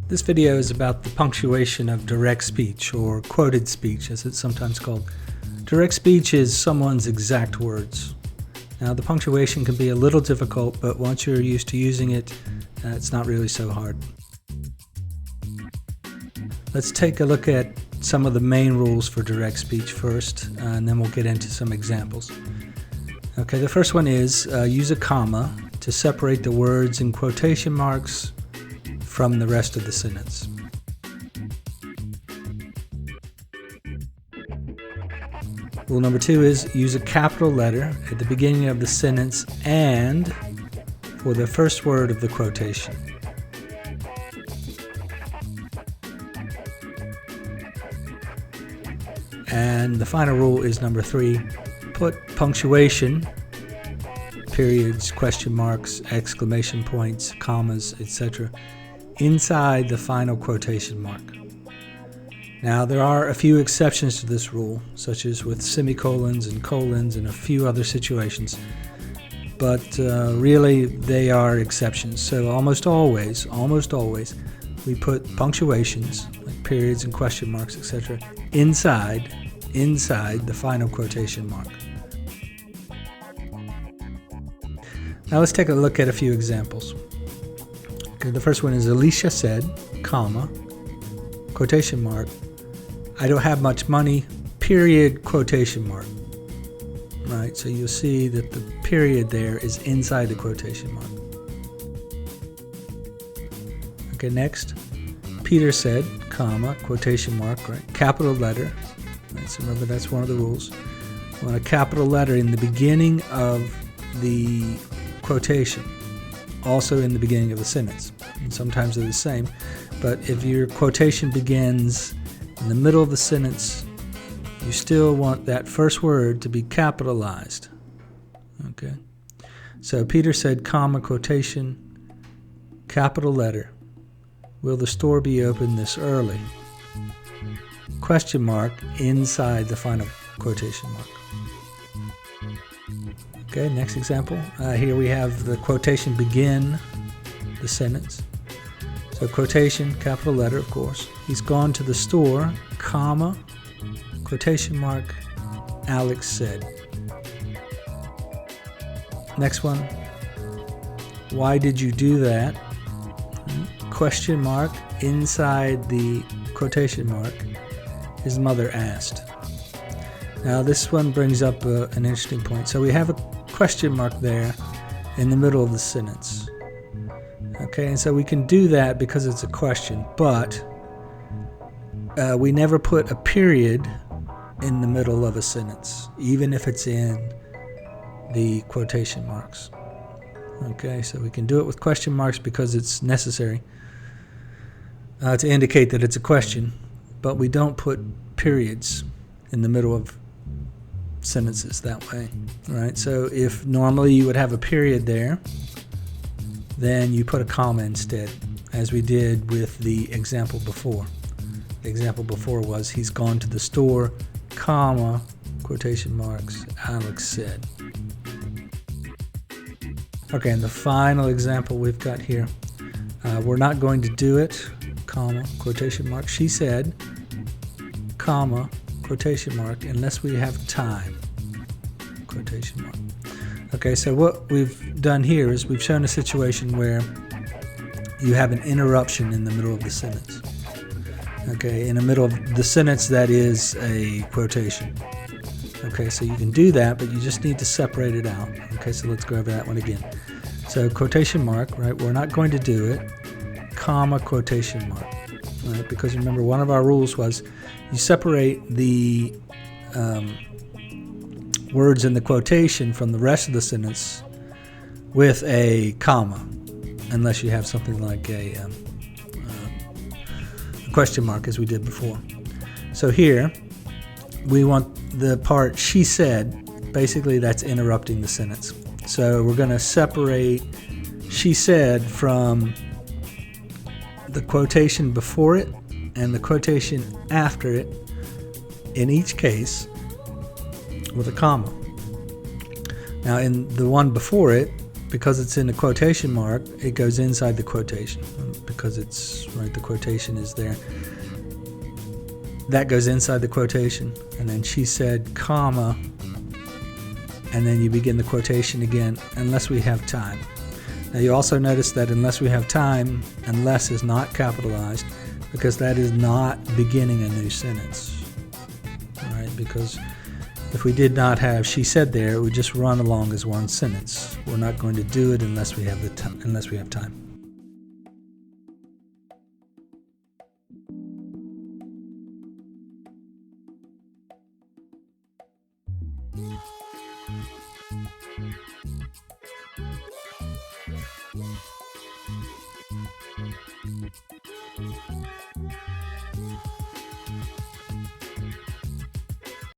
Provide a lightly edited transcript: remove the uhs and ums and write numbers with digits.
This video is about the punctuation of direct speech, or quoted speech as it's sometimes called. Direct speech is someone's exact words. Now the punctuation can be a little difficult, but once you're used to using it, it's not really so hard. Let's take a look at some of the main rules for direct speech first, and then we'll get into some examples. Okay, the first one is use a comma to separate the words in quotation marks from the rest of the sentence. Rule number 2 is use a capital letter at the beginning of the sentence and for the first word of the quotation. And the final rule is number 3, put punctuation, periods, question marks, exclamation points, commas, etc., inside the final quotation mark. Now there are a few exceptions to this rule, such as with semicolons and colons and a few other situations, but really they are exceptions. So almost always we put punctuations like periods and question marks, etc., inside the final quotation mark. Now let's take a look at a few examples. Okay, the first one is Alicia said, comma, quotation mark, I don't have much money, period, quotation mark. Right, so you'll see that the period there is inside the quotation mark. Okay, next, Peter said, comma, quotation mark, right, capital letter. Right, so remember that's one of the rules. We want a capital letter in the beginning of the quotation, also in the beginning of the sentence. And sometimes they're the same, but if your quotation begins in the middle of the sentence, you still want that first word to be capitalized. Okay, so Peter said, comma, quotation, capital letter, will the store be open this early? Question mark inside the final quotation mark. Okay, next example. Here we have the quotation begin the sentence. So quotation, capital letter, of course. He's gone to the store, comma, quotation mark, Alex said. Next one. Why did you do that? Question mark inside the quotation mark. His mother asked. Now this one brings up an interesting point. So we have a question mark there in the middle of the sentence. Okay, and so we can do that because it's a question, but we never put a period in the middle of a sentence, even if it's in the quotation marks. Okay, so we can do it with question marks because it's necessary to indicate that it's a question, but we don't put periods in the middle of sentences that way, right? So if normally you would have a period there, then you put a comma instead, as we did with the example before. The example before was, he's gone to the store, comma, quotation marks, Alex said. Okay, and the final example we've got here, we're not going to do it, comma, quotation mark, she said, comma, quotation mark, unless we have time, quotation mark. Okay, so what we've done here is we've shown a situation where you have an interruption in the middle of the sentence. Okay, in the middle of the sentence that is a quotation. Okay, so you can do that, but you just need to separate it out. Okay, so let's go over that one again. So quotation mark, right, we're not going to do it, comma, quotation mark. Right, because remember, one of our rules was you separate the words in the quotation from the rest of the sentence with a comma, unless you have something like a question mark, as we did before. So here we want the part she said, basically that's interrupting the sentence. So we're going to separate she said from the quotation before it and the quotation after it, in each case with a comma. Now in the one before it, because it's in a quotation mark, it goes inside the quotation because it's right. The quotation is there. That goes inside the quotation, and then she said, comma, and then you begin the quotation again, unless we have time. Now you also notice that unless we have time, unless is not capitalized because that is not beginning a new sentence. All right, because if we did not have she said there, it would just run along as one sentence. We're not going to do it unless we have time.